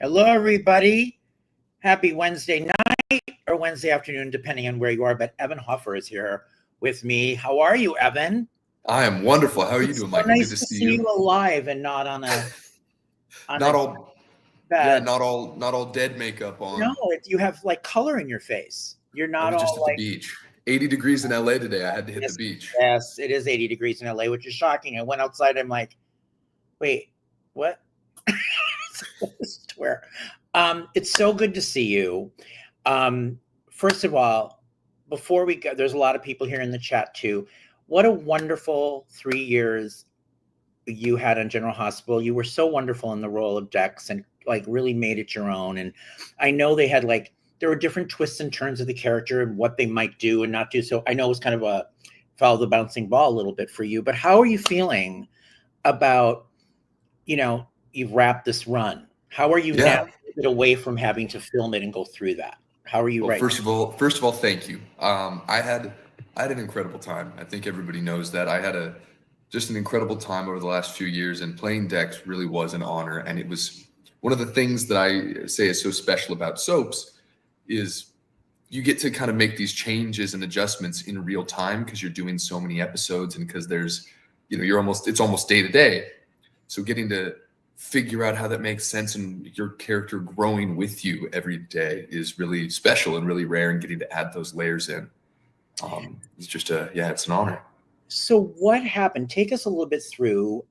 Hello, everybody. Happy Wednesday night or Wednesday afternoon, depending on where you are. But Evan Hofer is here with me. How are you, Evan? I am wonderful. How are you It's doing, so Michael? Good nice to to see see you. you alive and not on Not a all, yeah, bed. not all dead makeup No, on. you have like color in your face. You're I not was just all at the like, beach. 80 degrees in LA today. I had to hit the yes, beach. yes, it is 80 degrees in LA, which is shocking. I went outside. I'm like, wait, what? Swear. It's so good to see you. First of all, before we go, there's a lot of people here in the chat too. What a wonderful 3 years you had on General Hospital. You were so wonderful in the role of Dex and like really made it your own. And I know they had like, there were different twists and turns of the character and what they might do and not do. So I know it was kind of a follow the bouncing ball a little bit for you, but how are you feeling about, you've wrapped this run? How are you now Yeah. away from having to film it and go through that? How are you Well, right now? first of all, thank you. I had an incredible time. I think everybody knows that. I had just an incredible time over the last few years, and playing Dex really was an honor. And it was one of the things that I say is so special about soaps is you get to kind of make these changes and adjustments in real time because you're doing so many episodes and because it's almost day to day. So getting to figure out how that makes sense and your character growing with you every day is really special and really rare, and getting to add those layers in. It's just it's an honor. So what happened? Take us a little bit through.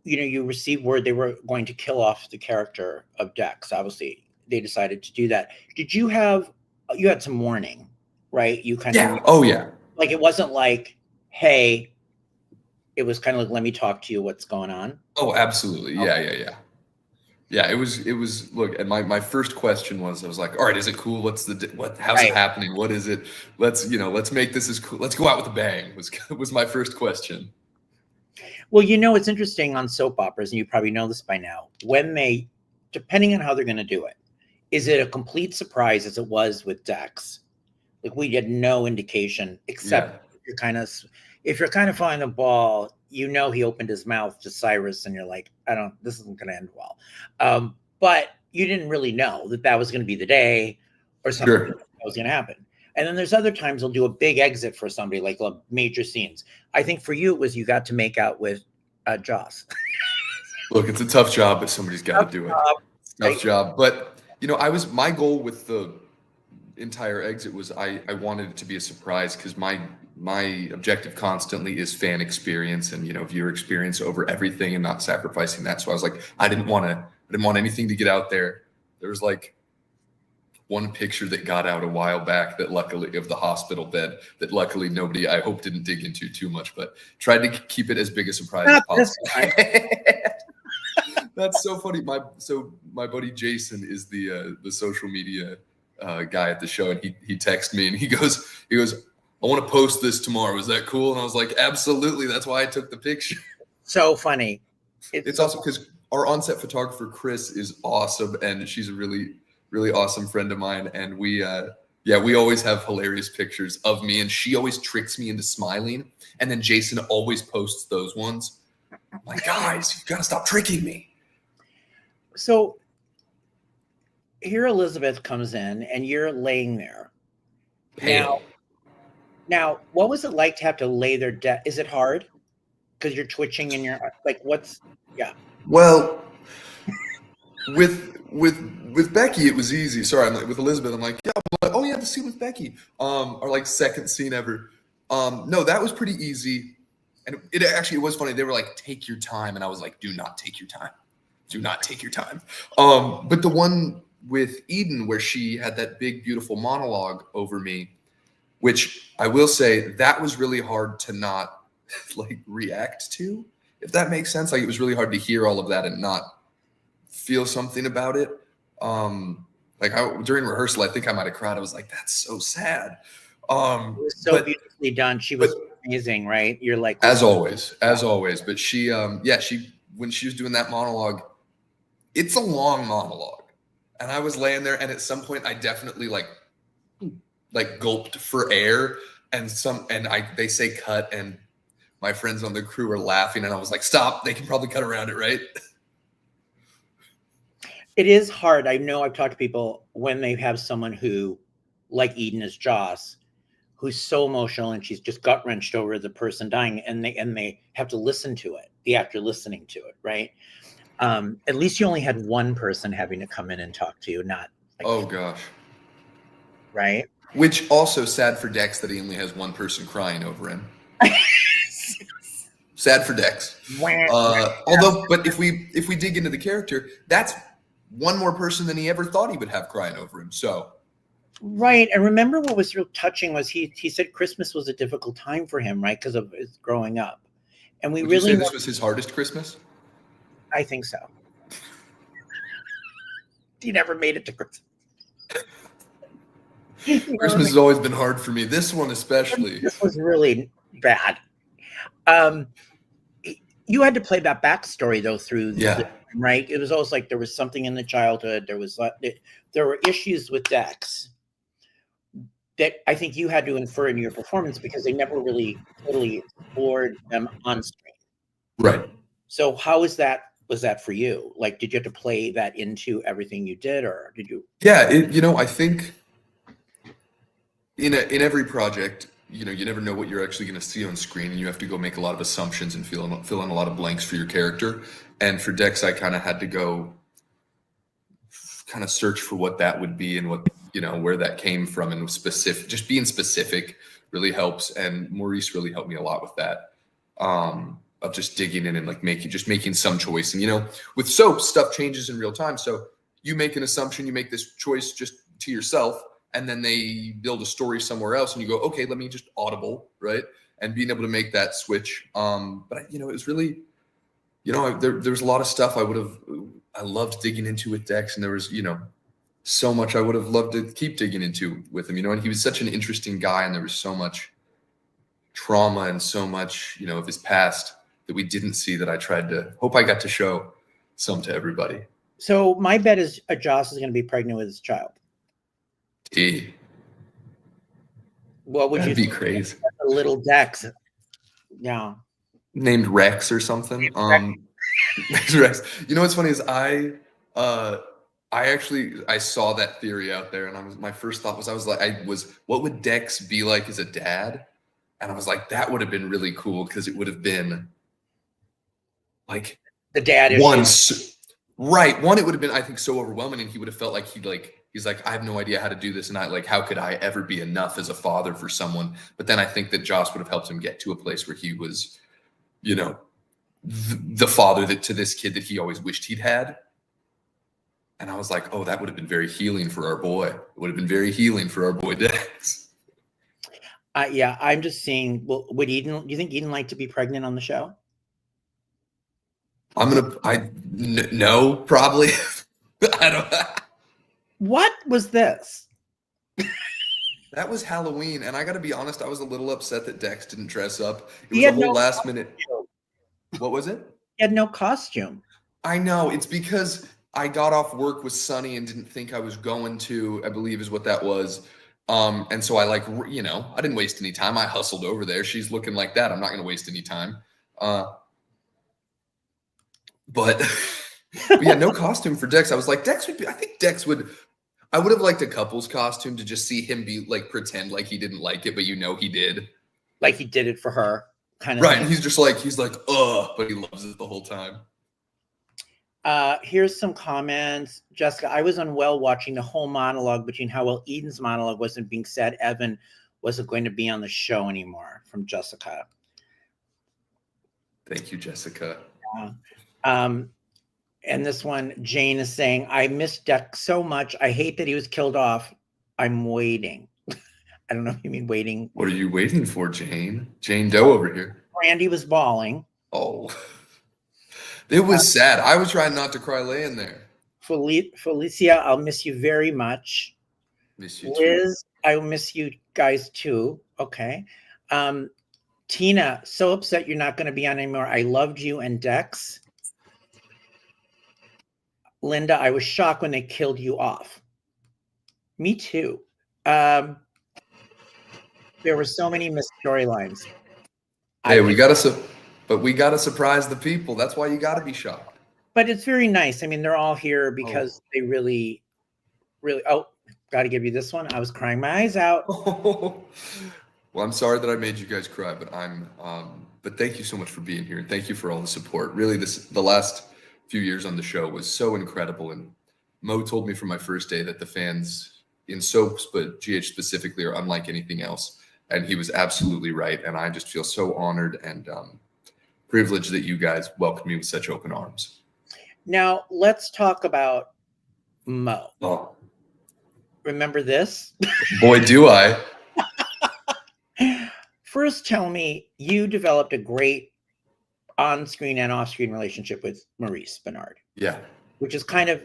You received word they were going to kill off the character of Dex. Obviously, they decided to do that. Did you had some warning, right? You kind of Yeah. Oh yeah. like it wasn't like, hey, it was kind of like, let me talk to you. What's going on? Oh, absolutely. Okay. Yeah, it was look, and my first question was, I was like, all right, is it cool? How's it Right. happening? What is it? Let's make this as cool. Let's go out with a bang was my first question. Well, it's interesting on soap operas, and you probably know this by now, when they, depending on how they're going to do it, is it a complete surprise as it was with Dex? Like we had no indication, except Yeah. if you're kind of following the ball, he opened his mouth to Cyrus, and you're like, this isn't going to end well. But you didn't really know that was going to be the day, or something Sure. that was going to happen. And then there's other times they'll do a big exit for somebody, like major scenes. I think for you it was you got to make out with Joss. Look, it's a tough job, but somebody's got to do it. It's a Right? tough job. But my goal with the entire exit was I wanted it to be a surprise, because my objective constantly is fan experience and viewer experience over everything, and not sacrificing that. So I was like, I didn't want anything to get out there. There was like one picture that got out a while back that luckily, of the hospital bed, that luckily nobody, I hope, didn't dig into too much, but tried to keep it as big a surprise as Not this possible. time. That's so funny. My buddy Jason is the social media guy at the show, and he texted me and he goes, I want to post this tomorrow. Is that cool? And I was like, absolutely. That's why I took the picture. So funny. It's awesome because our on-set photographer Chris is awesome, and she's a really, really awesome friend of mine. And we always have hilarious pictures of me, and she always tricks me into smiling. And then Jason always posts those ones. I'm like, guys, you've got to stop tricking me. So here Elizabeth comes in and you're laying there. Pale. Now, what was it like to have to lay there dead? Is it hard? Because you're twitching and you're like, yeah. Well, with Becky, it was easy. Sorry, I'm like, with Elizabeth, I'm like, oh yeah, the scene with Becky, our like second scene ever. No, that was pretty easy, and it was funny. They were like, take your time, and I was like, do not take your time, do not take your time. But the one with Eden, where she had that big, beautiful monologue over me, which I will say that was really hard to not like react to, if that makes sense. Like, it was really hard to hear all of that and not feel something about it. During rehearsal, I think I might have cried. I was like, that's so sad. It was so beautifully done. She was amazing, right? You're like, as always. But she when she was doing that monologue, it's a long monologue, and I was laying there, and at some point I definitely like gulped for air, and they say cut, and my friends on the crew are laughing, and I was like, stop, they can probably cut around it, right? It is hard. I know I've talked to people when they have someone who, like Eden is Joss, who's so emotional and she's just gut wrenched over the person dying, and they have to listen to it, the actor listening to it, right? At least you only had one person having to come in and talk to you, not like, oh gosh. right? Which also sad for Dex that he only has one person crying over him. Sad for Dex. Although, but if we dig into the character, that's one more person than he ever thought he would have crying over him. So, right. And remember what was real touching was he said Christmas was a difficult time for him, right? Because of his growing up. And we would really you say this was his hardest Christmas? I think so. He never made it to Christmas. Christmas has always been hard for me. This one especially. This was really bad. You had to play that backstory though through right? It was always like there was something in the childhood. There were issues with Dex that I think you had to infer in your performance because they never really totally explored them on screen. Right. So how was that for you? Like, did you have to play that into everything you did, or did you? Yeah, I think in every project, you never know what you're actually going to see on screen, and you have to go make a lot of assumptions and fill in a lot of blanks for your character. And for Dex, I kind of had to go kind of search for what that would be and what, where that came from, and just being specific really helps. And Maurice really helped me a lot with that. Of just digging in and like making some choice. And with soap, stuff changes in real time. So you make an assumption, you make this choice just to yourself, and then they build a story somewhere else, and you go, okay, let me just audible, right? And being able to make that switch. But it was really, there was a lot of stuff I loved digging into with Dex, and there was, so much I would have loved to keep digging into with him, and he was such an interesting guy, and there was so much trauma and so much, of his past that we didn't see that I hope I got to show some to everybody. So my bet is Joss is going to be pregnant with his child. What would That'd be crazy? A little Dex. Yeah. Named Rex or something. Rex. What's funny is I saw that theory out there, and my first thought was what would Dex be like as a dad? And I was like, that would have been really cool because it would have been like the dad is right. One, it would have been, I think, so overwhelming, and he would have felt like he's like, I have no idea how to do this, and how could I ever be enough as a father for someone? But then I think that Joss would have helped him get to a place where he was, the father to this kid that he always wished he'd had. And I was like, oh, that would have been very healing for our boy. It would have been very healing for our boy Dex. Yeah, I'm just seeing. Well, do you think Eden like to be pregnant on the show? No, probably. I don't. What was this? That was Halloween, and I got to be honest, I was a little upset that Dex didn't dress up. It was a whole last minute. What was it? He had no costume. I know. It's because I got off work with Sunny and didn't think I was going to, I believe is what that was. And so I I didn't waste any time. I hustled over there. She's looking like that. I'm not going to waste any time. But we had no costume for Dex. I was like, I would have liked a couple's costume to just see him be like, pretend like he didn't like it, but he did. Like he did it for her, kind of. Right. And he's like, but he loves it the whole time. Here's some comments. Jessica, I was unwell watching the whole monologue between how well Eden's monologue wasn't being said. Evan wasn't going to be on the show anymore, from Jessica. Thank you, Jessica. And this one, Jane is saying, I miss Dex so much. I hate that he was killed off. I'm waiting. I don't know if you mean waiting. What are you waiting for, Jane? Jane Doe over here. Randy was bawling. Oh. It was sad. I was trying not to cry laying there. Felicia, I'll miss you very much. Miss you Liz, too. I will miss you guys too. Okay. Tina, so upset you're not going to be on anymore. I loved you and Dex. Linda, I was shocked when they killed you off. Me too. There were so many missed storylines. Hey, we got to surprise the people. That's why you got to be shocked. But it's very nice. I mean, they're all here Oh. because they really, really. Oh, got to give you this one. I was crying my eyes out. Well, I'm sorry that I made you guys cry, but but thank you so much for being here, and thank you for all the support. Really, the last few years on the show was so incredible, and Mo told me from my first day that the fans in soaps, but GH specifically, are unlike anything else, and he was absolutely right. And I just feel so honored and privileged that you guys welcomed me with such open arms. Now let's talk about Mo. Oh, Remember this? boy, do I. First, tell me, you developed a great on-screen and off-screen relationship with Maurice Bernard. Yeah. Which is kind of,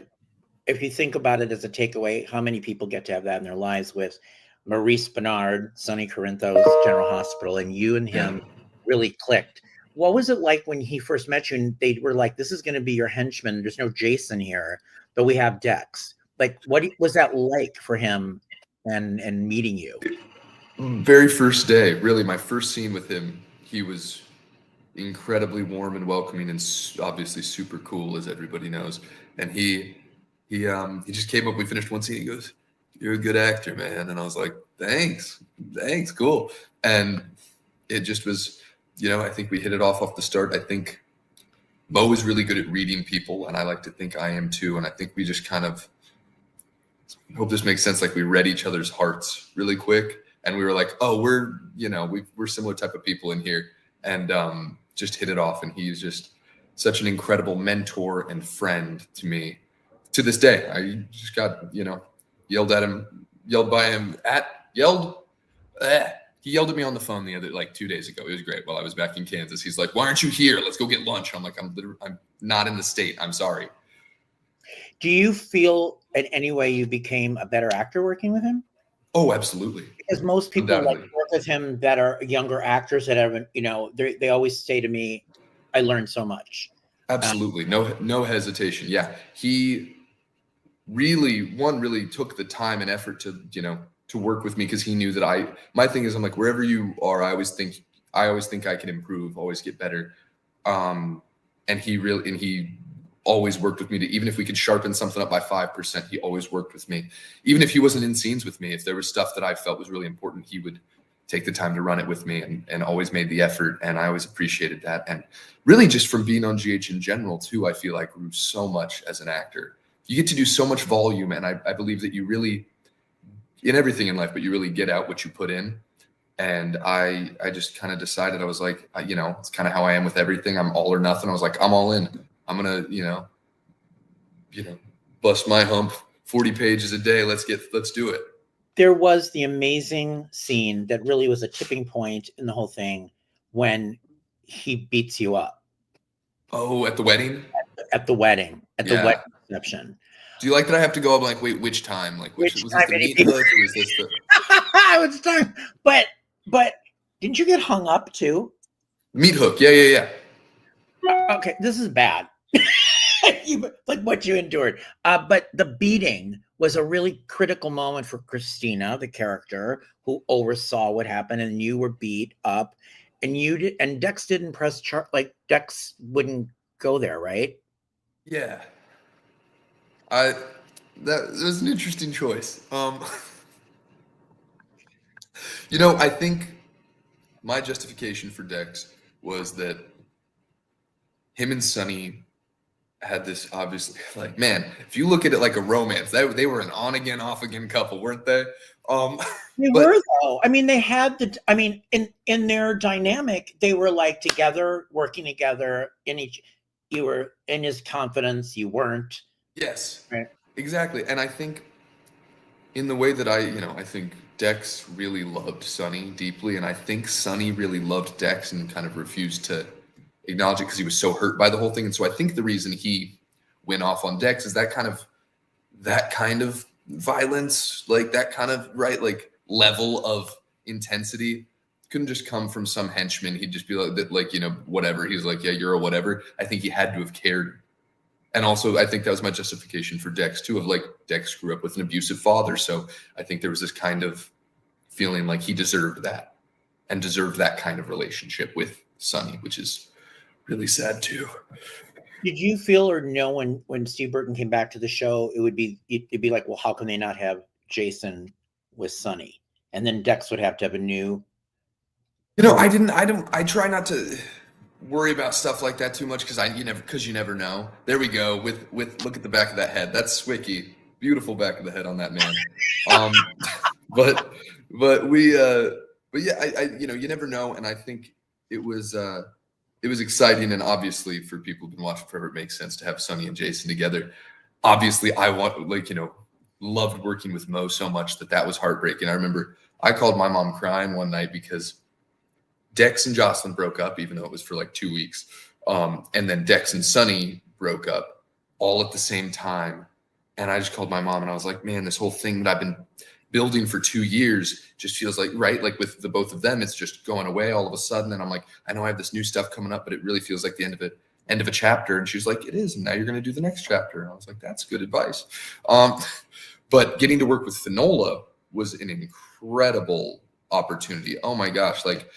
if you think about it as a takeaway, how many people get to have that in their lives with Maurice Bernard, Sonny Corinthos, General Hospital, and you and him really clicked. What was it like when he first met you and they were like, this is going to be your henchman. There's no Jason here, but we have Dex. Like, what was that like for him and meeting you? Very first day, really my first scene with him, he was incredibly warm and welcoming and obviously super cool, as everybody knows. And he just came up, we finished one scene, he goes, "You're a good actor, man." And I was like, thanks, cool. And it just was, I think we hit it off the start. I think Mo is really good at reading people, and I like to think I am too. And I think we just kind of, I hope this makes sense, like we read each other's hearts really quick. And we were like, oh, we're similar type of people in here, and just hit it off. And he's just such an incredible mentor and friend to me to this day. I just got, yelled by him. He yelled at me on the phone 2 days ago. It was great. While I was back in Kansas, he's like, "Why aren't you here? Let's go get lunch." I'm like, I'm not in the state. I'm sorry. Do you feel in any way you became a better actor working with him? Oh, absolutely. Because most people like work with him that are younger actors that haven't, they always say to me, I learned so much. Absolutely. No hesitation. Yeah. He really took the time and effort to work with me, because he knew that my thing is, I'm like, wherever you are, I always think I can improve, always get better. And he always worked with me to, even if we could sharpen something up by 5%, he always worked with me. Even if he wasn't in scenes with me, if there was stuff that I felt was really important, he would take the time to run it with me, and always made the effort. And I always appreciated that. And really just from being on GH in general too, I feel like grew so much as an actor. You get to do so much volume. And I believe that you really, in everything in life, but you really get out what you put in. And I just kind of decided, I was like, it's kind of how I am with everything. I'm all or nothing. I was like, I'm all in. I'm going to, bust my hump 40 pages a day. Let's do it. There was the amazing scene that really was a tipping point in the whole thing when he beats you up. Oh, at the wedding? At the wedding reception. Do you like that I have to go up like, wait, which time? Like, was this the meat hook, or was this the... It's time. But didn't you get hung up too? Meat hook. Yeah. Okay, this is bad. Like what you endured. But the beating was a really critical moment for Christina, the character who oversaw what happened, and you were beat up, and Dex didn't press like Dex wouldn't go there, right? Yeah. That was an interesting choice. I think my justification for Dex was that him and Sonny had this, obviously, like, man, if you look at it like a romance, they were an on again, off again couple, weren't they? They were, though. I mean, they had in their dynamic, they were like together, working together you were in his confidence, you weren't. Yes, right? Exactly. And I think in the way that I think Dex really loved Sonny deeply, and I think Sonny really loved Dex and kind of refused to acknowledge it because he was so hurt by the whole thing. And so I think the reason he went off on Dex is that kind of violence, like that kind of like level of intensity couldn't just come from some henchman. He'd just be like that, like, whatever. He's like, yeah, you're a whatever. I think he had to have cared. And also, I think that was my justification for Dex too, of like, Dex grew up with an abusive father. So I think there was this kind of feeling like he deserved that kind of relationship with Sonny, which is really sad too. Did you feel or know when Steve Burton came back to the show, it'd be like, well, how can they not have Jason with Sonny? And then Dex would have to have a new. I try not to worry about stuff like that too much because you never know. There we go with look at the back of that head. That's Swicky. Beautiful back of the head on that man. But yeah, you never know, and I think it was exciting, and obviously for people who've been watching forever, it makes sense to have Sonny and Jason together. Obviously, loved working with Mo so much that was heartbreaking. I remember I called my mom crying one night because Dex and Jocelyn broke up, even though it was for like 2 weeks. And then Dex and Sonny broke up all at the same time. And I just called my mom and I was like, man, this whole thing that I've been building for 2 years just feels like, right, like with the both of them, it's just going away all of a sudden. And I'm like, I know I have this new stuff coming up, but it really feels like the end of a chapter. And she was like, it is. And now you're going to do the next chapter. And I was like, that's good advice. But getting to work with Finola was an incredible opportunity. Oh my gosh. Like,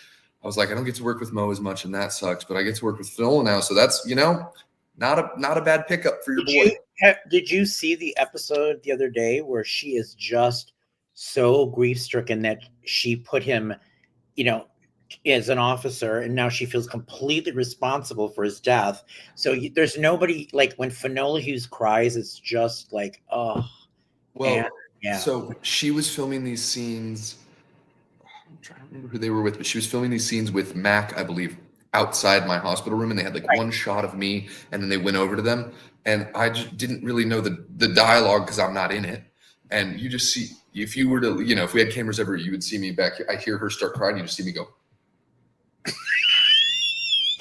I was like, I don't get to work with Mo as much, and that sucks. But I get to work with Finola now, so that's not a bad pickup for your boy. Did you see the episode the other day where she is just so grief stricken that she put him, as an officer, and now she feels completely responsible for his death. So there's nobody, like when Finola Hughes cries, it's just like, oh. Well, yeah. So she was filming these scenes. I'm trying to remember who they were with, but she was filming these scenes with Mac, I believe, outside my hospital room, and they had like one shot of me, and then they went over to them, and I just didn't really know the dialogue because I'm not in it. And you just see, if you were to, if we had cameras ever, you would see me back here. I hear her start crying, you just see me go.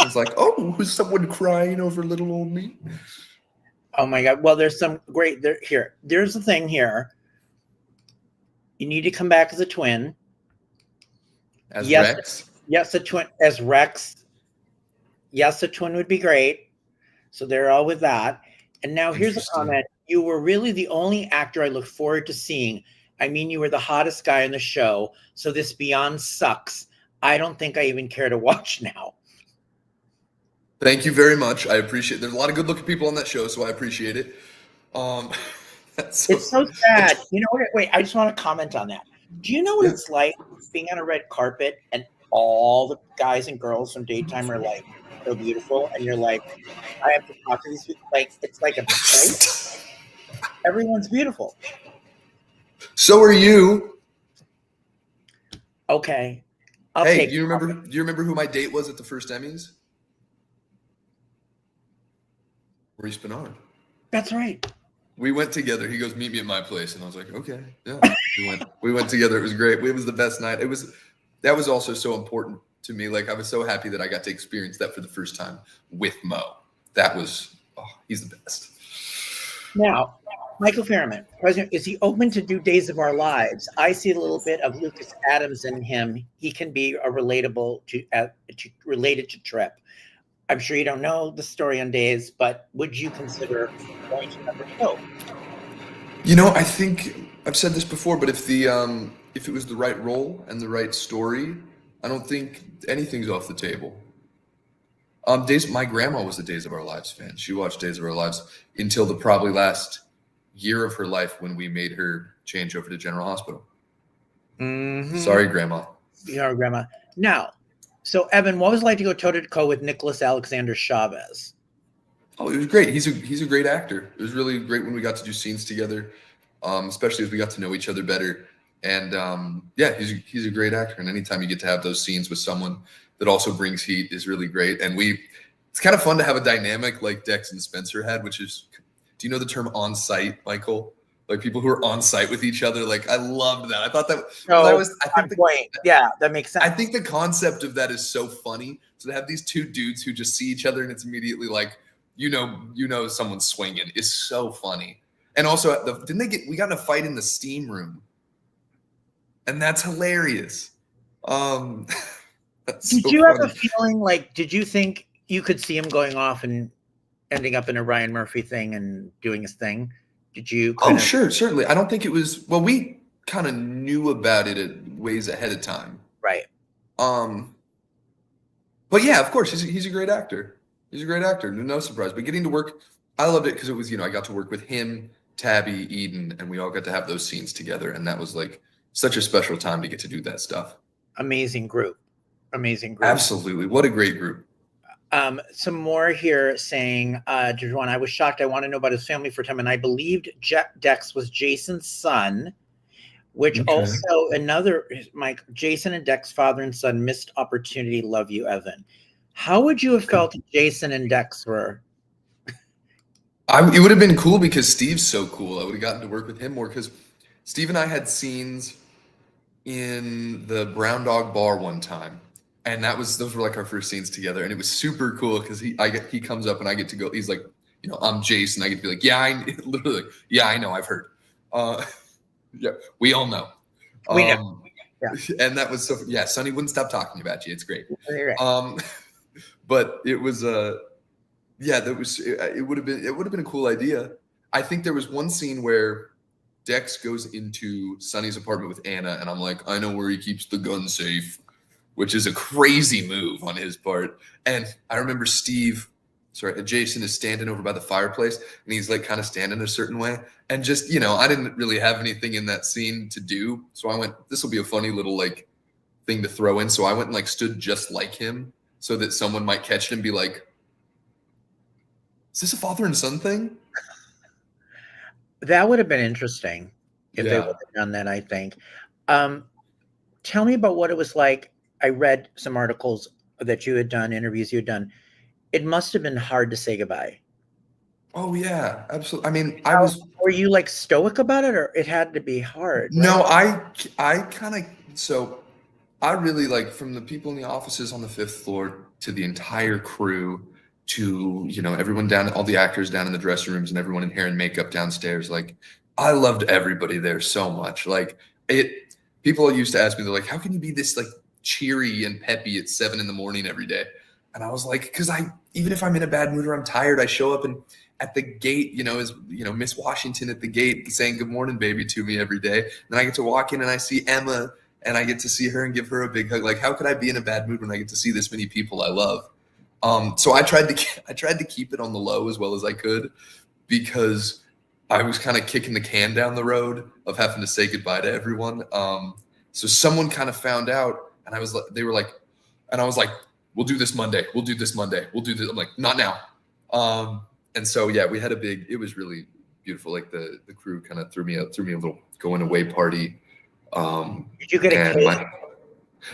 It's like, oh, was someone crying over little old me? Oh my God. Well, there's some great There's the thing here. You need to come back as a twin. As Rex? Yes, a twin as Rex. Yes, a twin would be great. So they're all with that. And now here's a comment. You were really the only actor I look forward to seeing. I mean, you were the hottest guy on the show. So this beyond sucks. I don't think I even care to watch now. Thank you very much. I appreciate it. There's a lot of good looking people on that show, so I appreciate it. It's so sad. You know what? Wait, I just want to comment on that. Do you know what it's like being on a red carpet and all the guys and girls from daytime are like so beautiful, and you're like, I have to talk to these people. Like, it's like a place. Everyone's beautiful. So are you. Okay. Hey, do you remember who my date was at the first Emmys? Maurice Bernard. That's right. We went together. He goes, meet me at my place. And I was like, okay. Yeah. We went together. It was great. It was the best night. That was also so important to me. Like, I was so happy that I got to experience that for the first time with Mo. That was, he's the best. Now, Michael Fairman, President, is he open to do Days of Our Lives? I see a little bit of Lucas Adams in him. He can be related to Trip. I'm sure you don't know the story on Days, but would you consider going to another show? I think I've said this before, but if it was the right role and the right story, I don't think anything's off the table. My grandma was a Days of Our Lives fan. She watched Days of Our Lives until the probably last year of her life when we made her change over to General Hospital. Mm-hmm. Sorry, Grandma. Sorry, Grandma. Now, so Evan, what was it like to go toe-to-toe with Nicholas Alexander Chavez? Oh, it was great. He's a great actor. It was really great when we got to do scenes together, especially as we got to know each other better. And he's a great actor. And anytime you get to have those scenes with someone that also brings heat is really great. And it's kind of fun to have a dynamic like Dex and Spencer had, which is, do you know the term on site, Michael? Like people who are on site with each other. Like I loved that. I thought that that makes sense. I think the concept of that is so funny. So to have these two dudes who just see each other and it's immediately like, someone's swinging is so funny. And also, we got in a fight in the steam room, and that's hilarious. Did you have a feeling like? Did you think you could see him going off and ending up in a Ryan Murphy thing and doing his thing? Did you? Sure, certainly. I don't think it was. Well, we kind of knew about it ways ahead of time, right? But yeah, of course, he's a great actor. He's a great actor. No surprise. But getting to work, I loved it because it was, I got to work with him, Tabby, Eden, and we all got to have those scenes together. And that was like such a special time to get to do that stuff. Amazing group. Amazing group. Absolutely. What a great group. Some more here saying, Juwan, I was shocked. I want to know about his family for a time. And I believed Dex was Jason's son, which also Jason and Dex, father and son, missed opportunity. Love you, Evan. How would you have felt if Jason and Dex were? It would have been cool because Steve's so cool. I would have gotten to work with him more because Steve and I had scenes in the Brown Dog Bar one time. And those were like our first scenes together. And it was super cool because he comes up and I get to go, he's like, I'm Jason. I get to be like, literally, I know, I've heard. Yeah, we all know. We know. Yeah. And that was Sonny wouldn't stop talking about you. It's great. Right. But it was it would have been a cool idea. I think there was one scene where Dex goes into Sonny's apartment with Anna, and I'm like, I know where he keeps the gun safe, which is a crazy move on his part. And I remember Jason is standing over by the fireplace, and he's like kind of standing a certain way. And just, I didn't really have anything in that scene to do. So I went, this will be a funny little like thing to throw in. So I went and like stood just like him so that someone might catch it and be like, is this a father and son thing? That would have been interesting if they would have done that, I think. Tell me about what it was like. I read some articles that you had done, interviews you had done. It must have been hard to say goodbye. Oh yeah, absolutely. I mean, were you like stoic about it, or it had to be hard? Right? No, I really like, from the people in the offices on the 5th floor to the entire crew to, everyone down, all the actors down in the dressing rooms and everyone in hair and makeup downstairs. Like, I loved everybody there so much. Like, people used to ask me, they're like, how can you be this like cheery and peppy at 7 a.m. every day? And I was like, because even if I'm in a bad mood or I'm tired, I show up and at the gate, Miss Washington at the gate saying good morning, baby, to me every day. Then I get to walk in and I see Emma and I get to see her and give her a big hug. Like, how could I be in a bad mood when I get to see this many people I love? So I tried to keep it on the low as well as I could, because I was kind of kicking the can down the road of having to say goodbye to everyone. So someone kind of found out, and I was like, we'll do this Monday. We'll do this Monday. We'll do this. I'm like, not now. And so, we had it was really beautiful. Like the crew kind of threw me a little going away party. Did you get a cake?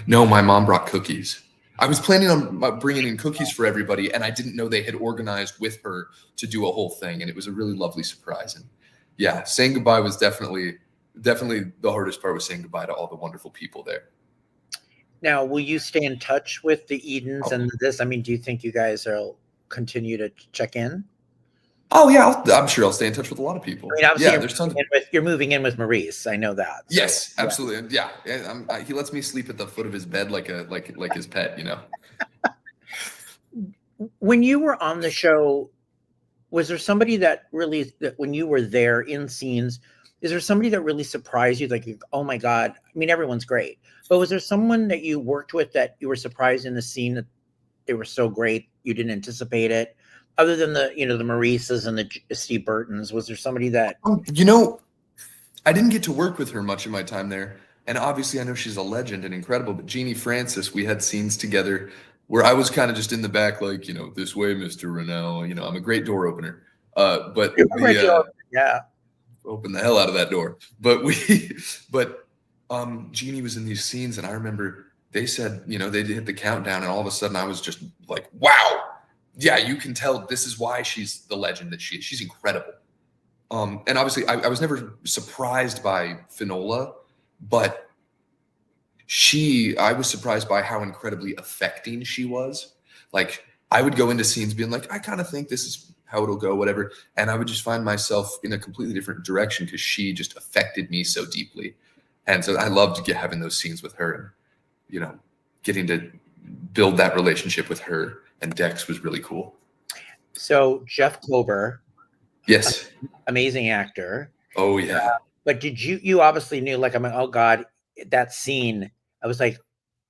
No, my mom brought cookies. I was planning on bringing in cookies for everybody, and I didn't know they had organized with her to do a whole thing. And it was a really lovely surprise. And saying goodbye was definitely the hardest part, was saying goodbye to all the wonderful people there. Now, will you stay in touch with the Edens and this? I mean, do you think you guys will continue to check in? Oh yeah, I'm sure I'll stay in touch with a lot of people. I mean, there's tons. You're moving in with Maurice. I know that. So, yes, absolutely. Yeah, he lets me sleep at the foot of his bed like his pet. When you were on the show, was there somebody that when you were there in scenes, is there somebody that really surprised you? Like, oh my God! I mean, everyone's great, but was there someone that you worked with that you were surprised in the scene that they were so great you didn't anticipate it? Other than the Maurices and the Steve Burtons, was there somebody that? I didn't get to work with her much in my time there, and obviously I know she's a legend and incredible. But Jeannie Francis, we had scenes together where I was kind of just in the back, like, this way, Mr. Rennell. I'm a great door opener, but open the hell out of that door. But Jeannie was in these scenes, and I remember they said, they hit the countdown, and all of a sudden I was just like, wow. Yeah, you can tell this is why she's the legend that she is. She's incredible. And obviously I was never surprised by Finola, but I was surprised by how incredibly affecting she was. Like, I would go into scenes being like, I kind of think this is how it'll go, whatever. And I would just find myself in a completely different direction because she just affected me so deeply. And so I loved having those scenes with her and, getting to build that relationship with her and Dex was really cool. So Jeff Klober, yes, amazing actor. Oh yeah. But did you obviously knew, like, I'm like, oh God, that scene, I was like,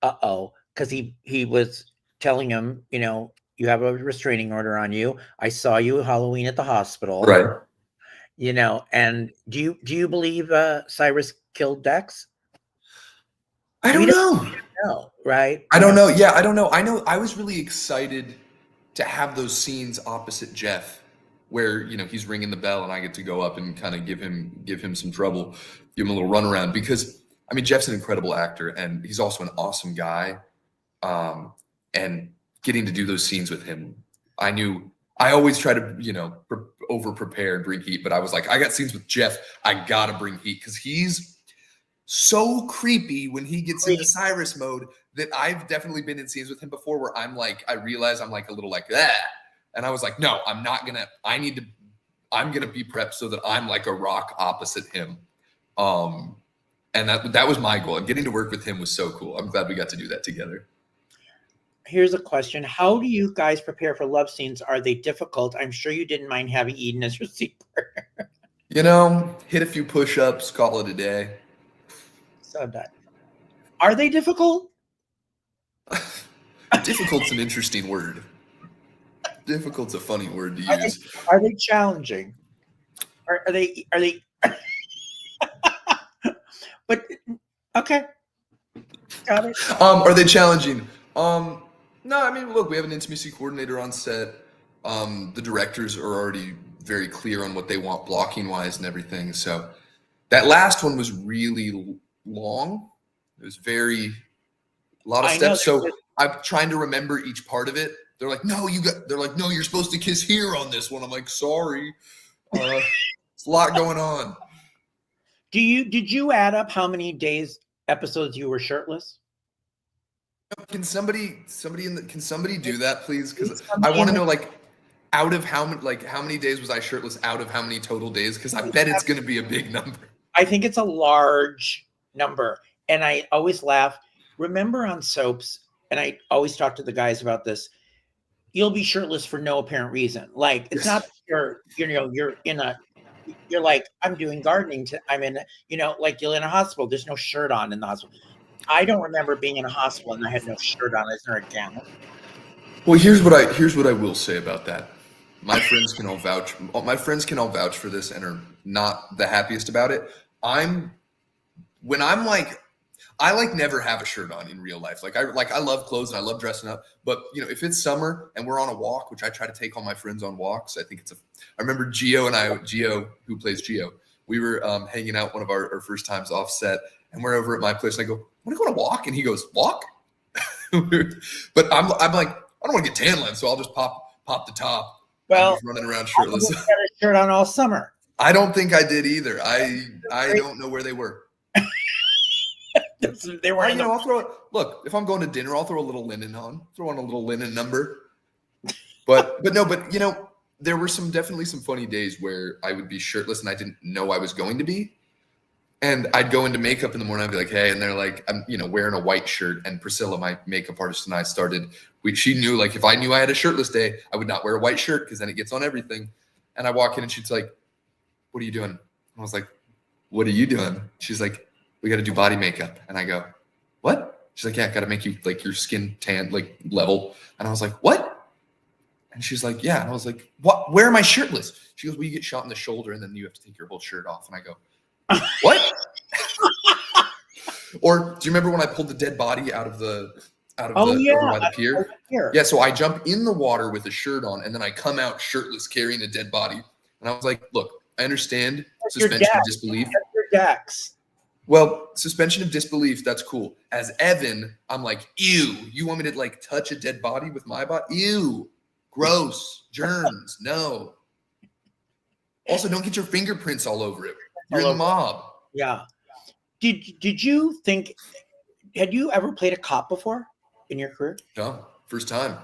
because he was telling him, You have a restraining order on you. I saw you Halloween at the hospital. Right. You know, and do you believe Cyrus killed Dex? I We don't don't know. know, right? I don't know. Yeah, I don't know. I know I was really excited to have those scenes opposite Jeff where, you know, he's ringing the bell and I get to go up and kind of give him some trouble, give him a little runaround because I mean Jeff's an incredible actor and he's also an awesome guy. And getting to do those scenes with him, I knew I always try to, you know, over prepare and bring heat, but I was like, I got scenes with Jeff, I gotta bring heat because he's so creepy when he gets into Cyrus mode that I've definitely been in scenes with him before where I'm like, I realize I'm like a little like that. And I was like, no, I'm gonna be prepped so that I'm like a rock opposite him. And that was my goal. And getting to work with him was so cool. I'm glad we got to do that together. Here's a question. How do you guys prepare for love scenes? Are they difficult? I'm sure you didn't mind having Eden as your scene partner. You know, hit a few push-ups, call it a day. So done. Are they difficult? Difficult's an interesting word. Difficult's a funny word to use. Are they challenging? Are they but okay. Got it. Are they challenging? No, I mean, look, we have an intimacy coordinator on set. The directors are already very clear on what they want blocking wise and everything. So that last one was really long. It was a lot of steps. So I'm trying to remember each part of it. They're like, no, you're supposed to kiss here on this one. I'm like, sorry. It's a lot going on. Did you add up how many episodes you were shirtless? Can somebody do that, please? Because I want to know, like, out of how many days was I shirtless out of how many total days? Because I bet it's going to be a big number. I think it's a large number. And I always laugh. Remember on soaps, and I always talk to the guys about this, you'll be shirtless for no apparent reason. Like, it's not you're like, I'm doing gardening. I'm in, like you're in a hospital. There's no shirt on in the hospital. I don't remember being in a hospital and I had no shirt on. Is there a gown? Well, here's what I will say about that. My friends can all vouch. My friends can all vouch for this and are not the happiest about it. I never have a shirt on in real life. I love clothes and I love dressing up. But if it's summer and we're on a walk, which I try to take all my friends on walks, I remember Gio, who plays Gio, we were hanging out one of our first times off set, and we're over at my place and I go, want to go on a walk? And he goes, walk? But I'm like, I don't want to get tan lines, so I'll just pop the top. Well, I'm just running around shirtless. I had a shirt on all summer. I don't think I did either. I don't know where they were. They were. I'll throw it. Look, if I'm going to dinner, I'll throw a little linen on. Throw on a little linen number. But there were definitely some funny days where I would be shirtless and I didn't know I was going to be. And I'd go into makeup in the morning. I'd be like, hey, and they're like, I'm, wearing a white shirt. And Priscilla, my makeup artist, and I she knew, like, if I knew I had a shirtless day, I would not wear a white shirt because then it gets on everything. And I walk in and she's like, what are you doing? I was like, what are you doing? She's like, we got to do body makeup. And I go, what? She's like, yeah, got to make you, like, your skin tan, like, level. And I was like, what? And she's like, yeah. And I was like, what? Where am I shirtless? She goes, well, you get shot in the shoulder and then you have to take your whole shirt off. And I go, what? Or do you remember when I pulled the dead body out of the over by the pier? Yeah, so I jump in the water with a shirt on and then I come out shirtless carrying a dead body. And I was like, look, I understand suspension of disbelief. That's your Dex. Well, suspension of disbelief, that's cool. As Evan, I'm like, ew, you want me to, like, touch a dead body with my body? Ew, gross, germs, no. Also, don't get your fingerprints all over it. You're in the mob. Yeah. Did you think, had you ever played a cop before in your career? No, first time.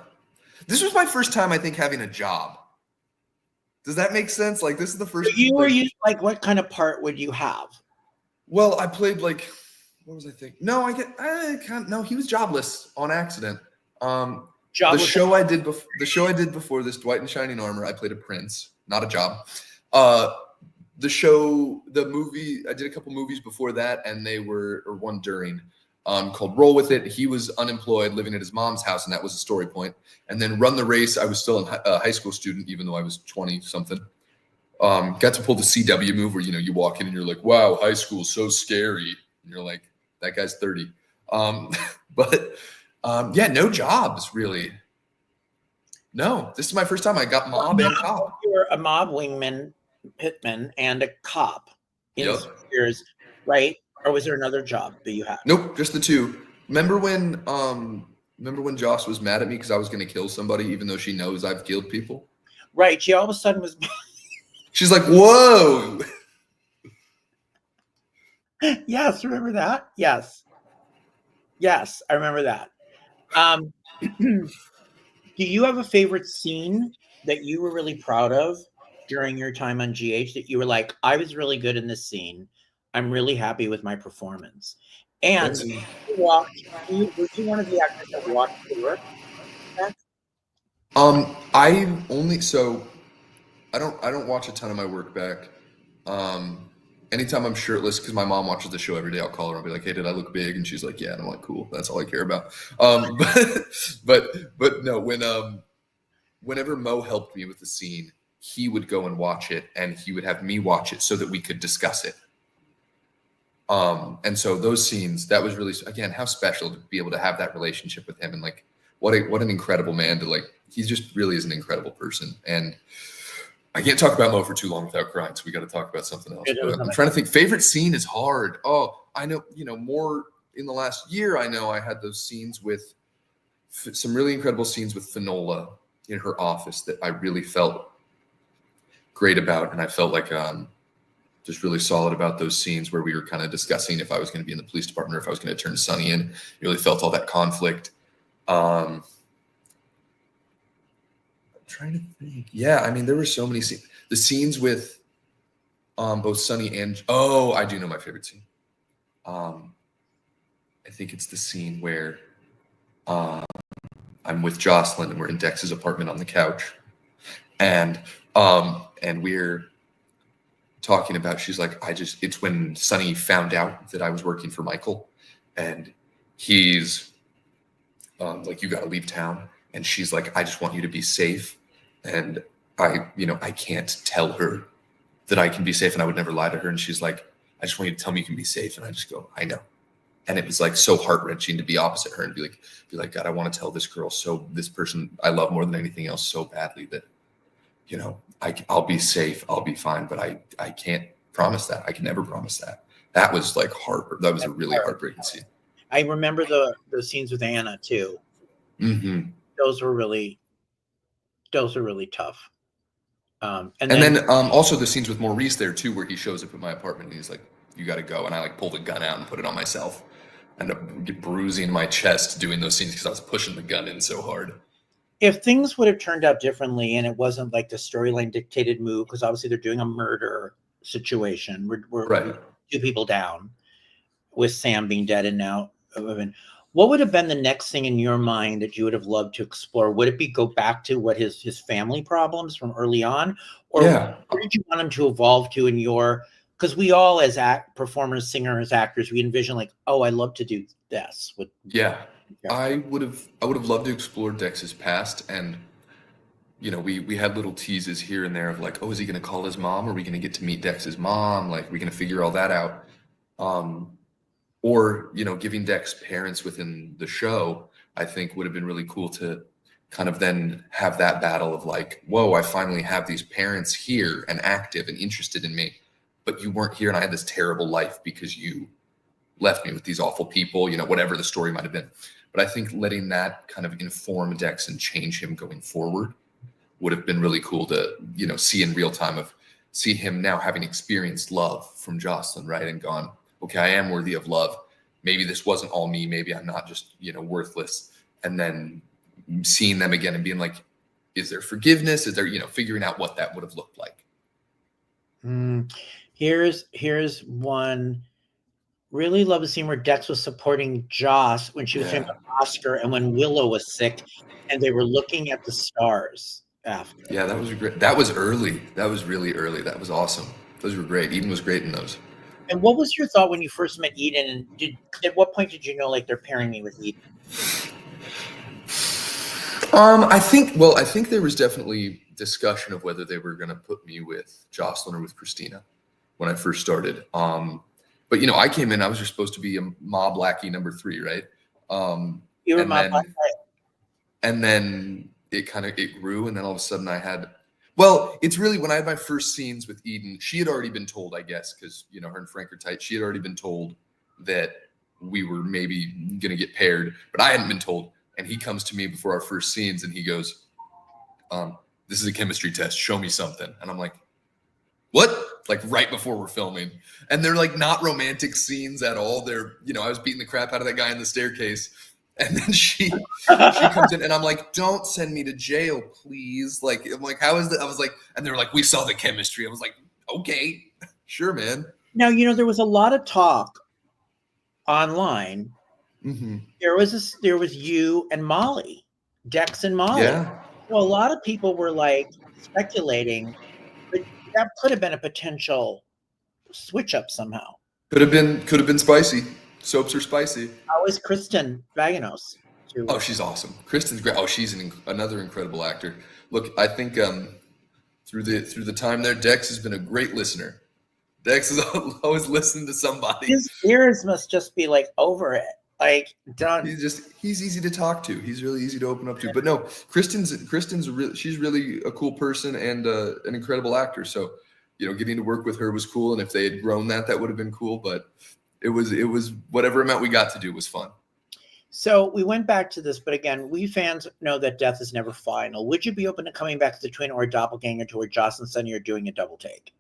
This was my first time, I think, having a job. Does that make sense? Like, this is the first. Like, what kind of part would you have? Well, I played, like, what was I thinking? No, no, he was jobless on accident. The show I did before this, Dwight in Shining Armor, I played a prince, not a job. The movie, I did a couple movies before that, and one during. called Roll With It. He was unemployed, living at his mom's house, and that was a story point. And then Run the Race, I was still a high school student, even though I was 20-something. Got to pull the CW move where, you walk in and you're like, wow, high school, so scary. And you're like, that guy's 30. But yeah, no jobs, really. No, this is my first time I got mob and cop. You were a mob wingman, hitman, and a cop in Yep. years, right? Or was there another job that you had? Nope, just the two. Remember when Joss was mad at me because I was going to kill somebody, even though she knows I've killed people? Right. She all of a sudden was. She's like, whoa. Yes, remember that? Yes. Yes, I remember that. Do you have a favorite scene that you were really proud of during your time on GH that you were like, I was really good in this scene. I'm really happy with my performance. And were you one of the actors that walked the work? I don't watch a ton of my work back. Anytime I'm shirtless, because my mom watches the show every day, I'll call her. I'll be like, "Hey, did I look big?" And she's like, "Yeah." And I'm like, "Cool, that's all I care about." But no, whenever Mo helped me with the scene, he would go and watch it, and he would have me watch it so that we could discuss it. And so those scenes, that was really, again, how special to be able to have that relationship with him, and like what an incredible man to like. He just really is an incredible person, and I can't talk about Mo for too long without crying, so we got to talk about something else. But I'm trying to think. Favorite scene is hard. Oh, I know, more in the last year, I know I had those scenes with some really incredible scenes with Finola in her office that I really felt great about. And I felt like just really solid about those scenes where we were kind of discussing if I was going to be in the police department or if I was going to turn Sonny in. You really felt all that conflict. Trying to think. Yeah, I mean, there were so many scenes. The scenes with both Sonny and I do know my favorite scene. I think it's the scene where I'm with Jocelyn and we're in Dex's apartment on the couch, and we're talking about. She's like, it's when Sonny found out that I was working for Michael, and he's like, you got to leave town, and she's like, I just want you to be safe. And I can't tell her that I can be safe, and I would never lie to her. And she's like, I just want you to tell me you can be safe. And I just go, I know. And it was like so heart-wrenching to be opposite her and be like, God, I want to tell this girl, this person I love more than anything else, so badly that, I'll be safe, I'll be fine, but I can't promise that. I can never promise that. That was like that was a really heartbreaking scene. I remember the scenes with Anna too. Mm-hmm. Those were really tough. And then also the scenes with Maurice there too, where he shows up at my apartment and he's like, you got to go. And I like pull the gun out and put it on myself. I end up bruising my chest doing those scenes because I was pushing the gun in so hard. If things would have turned out differently and it wasn't like the storyline dictated move, because obviously they're doing a murder situation. We're right. 2 people down with Sam being dead and now Evan. What would have been the next thing in your mind that you would have loved to explore? Would it be go back to what his family problems from early on? Or where did you want him to evolve to in your, because we all as performers, singers, actors, we envision like, oh, I love to do this. I would have loved to explore Dex's past, and we had little teases here and there of like, oh, is he going to call his mom? Are we going to get to meet Dex's mom? Like, we're going to figure all that out. Or, giving Dex parents within the show, I think would have been really cool to kind of then have that battle of like, whoa, I finally have these parents here and active and interested in me, but you weren't here and I had this terrible life because you left me with these awful people, whatever the story might have been. But I think letting that kind of inform Dex and change him going forward would have been really cool to, see in real time, see him now having experienced love from Jocelyn, right? And gone, okay, I am worthy of love. Maybe this wasn't all me. Maybe I'm not just, worthless. And then seeing them again and being like, is there forgiveness? Is there, figuring out what that would have looked like? Here's one. Really love the scene where Dex was supporting Joss when she was trying to Oscar and when Willow was sick and they were looking at the stars after. Yeah, that was great. That was early. That was really early. That was awesome. Those were great. Eden was great in those. And what was your thought when you first met Eden? And at what point did you know, like, they're pairing me with Eden? I think there was definitely discussion of whether they were going to put me with Jocelyn or with Christina when I first started. But I came in, I was just supposed to be a mob lackey number 3, right? You were and my then, and then it grew, and then all of a sudden I had. Well, it's really when I had my first scenes with Eden, she had already been told, I guess, because her and Frank are tight. She had already been told that we were maybe going to get paired, but I hadn't been told. And he comes to me before our first scenes and he goes, this is a chemistry test. Show me something. And I'm like, what? Like right before we're filming. And they're like not romantic scenes at all. They're, I was beating the crap out of that guy in the staircase. And then she comes in and I'm like, don't send me to jail, please. Like, I'm like, how is that? I was like, and they're like, we saw the chemistry. I was like, okay, sure, man. Now, there was a lot of talk online. Mm-hmm. There was you and Molly, Dex and Molly. Yeah. So a lot of people were like speculating, but that could have been a potential switch up somehow. Could have been spicy. Soaps are spicy. How is Kristen Vaganos? Oh, she's awesome. Kristen's great. Oh, she's another incredible actor. Look, I think through the time there, Dex has been a great listener. Dex has always listened to somebody. His ears must just be like over it. Like done. He's easy to talk to. He's really easy to open up to. But no, Kristen's she's really a cool person and an incredible actor. So, getting to work with her was cool. And if they had grown that would have been cool. But it was whatever amount we got to do was fun. So we went back to this, but again, we fans know that death is never final. Would you be open to coming back to the twin or a doppelganger to where Jocelyn and Sunny are doing a double take?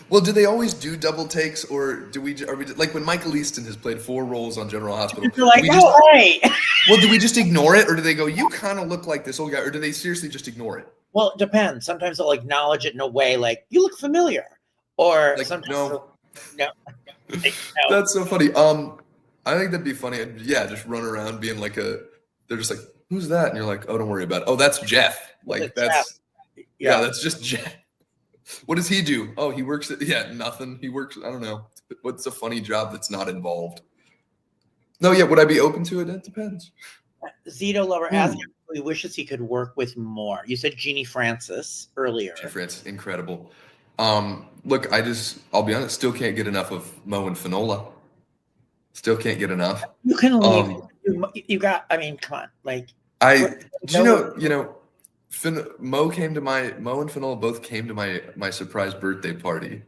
Well, do they always do double takes, or are we like when Michael Easton has played 4 roles on General Hospital? You're like, Well, do we just ignore it, or do they go, you kind of look like this old guy, or do they seriously just ignore it? Well, it depends. Sometimes they'll acknowledge it in a way like, you look familiar, or like, sometimes no. No. That's so funny. I think that'd be funny. Yeah, just run around being like they're just like, who's that? And you're like, oh, don't worry about it. Oh, that's Jeff. Like that's Jeff. Yeah, that's just Jeff. What does he do? Oh, he works nothing. He works, I don't know. What's a funny job that's not involved? No, yeah, would I be open to it? It depends. Zito Lover asking if he wishes he could work with more. You said Jeannie Francis earlier. Jeannie Francis, incredible. Look, I'll be honest, still can't get enough of Mo and Finola. Still can't get enough. You can leave. You got, I mean, come on. Like, Mo and Finola both came to my surprise birthday party,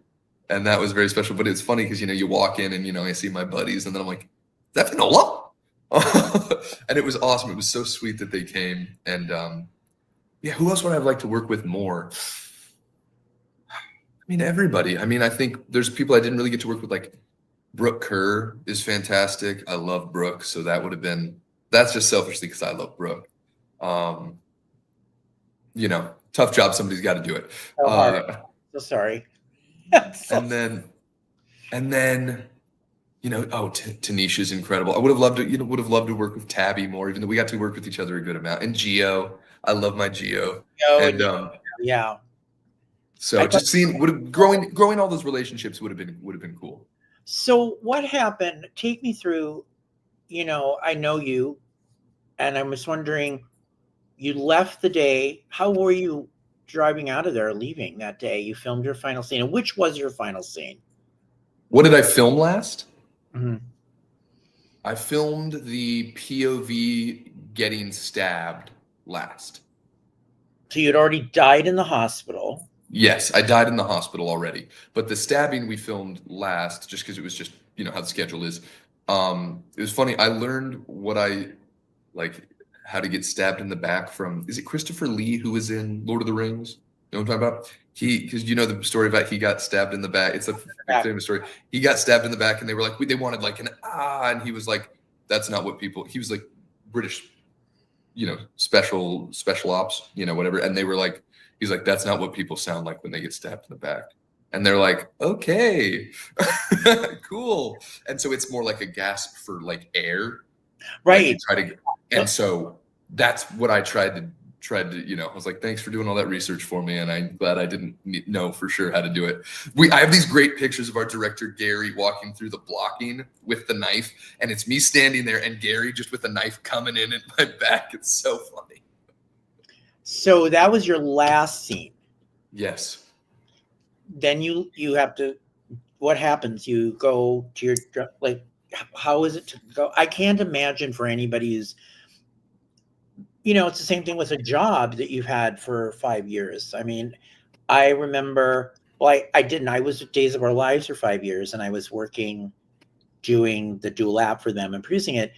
and that was very special. But it's funny because you walk in and I see my buddies, and then I'm like, is that Finola? And it was awesome. It was so sweet that they came. And who else would I like to work with more? I mean, everybody. I mean, I think there's people I didn't really get to work with, like Brooke Kerr is fantastic. I love Brooke, so that's just selfishly because I love Brooke. Tough job. Somebody's got to do it. So sorry. And then, Tanisha's incredible. I would have loved to work with Tabby more, even though we got to work with each other a good amount. And Gio, I love my Gio. Yeah. So just growing all those relationships would have been cool. So what happened? Take me through. I know you, and I'm just wondering. You left the day. How were you driving out of there, leaving that day? You filmed your final scene, and which was your final scene? What did I film last? Mm-hmm. I filmed the POV getting stabbed last. So you'd already died in the hospital. Yes, I died in the hospital already. But the stabbing we filmed last, just because it was just, how the schedule is. It was funny. I learned how to get stabbed in the back from, is it Christopher Lee who was in Lord of the Rings? You know what I'm talking about? Because the story about he got stabbed in the back. It's a famous story. He got stabbed in the back and they were like, they wanted like an and he was like, that's not what people, he was like British, special ops, whatever. And they were like, he's like, that's not what people sound like when they get stabbed in the back. And they're like, okay, cool. And so it's more like a gasp for like air. Right. And so that's what I tried tried to, I was like, thanks for doing all that research for me. And I'm glad I didn't know for sure how to do it. I have these great pictures of our director, Gary, walking through the blocking with the knife. And it's me standing there and Gary just with a knife coming in at my back. It's so funny. So that was your last scene. Yes. Then you have to, what happens? You go to your, like, how is it to go? I can't imagine for anybody who's, it's the same thing with a job that you've had for 5 years. I mean, I remember, well, I didn't. I was at Days of Our Lives for 5 years, and I was working, doing the dual app for them and producing it.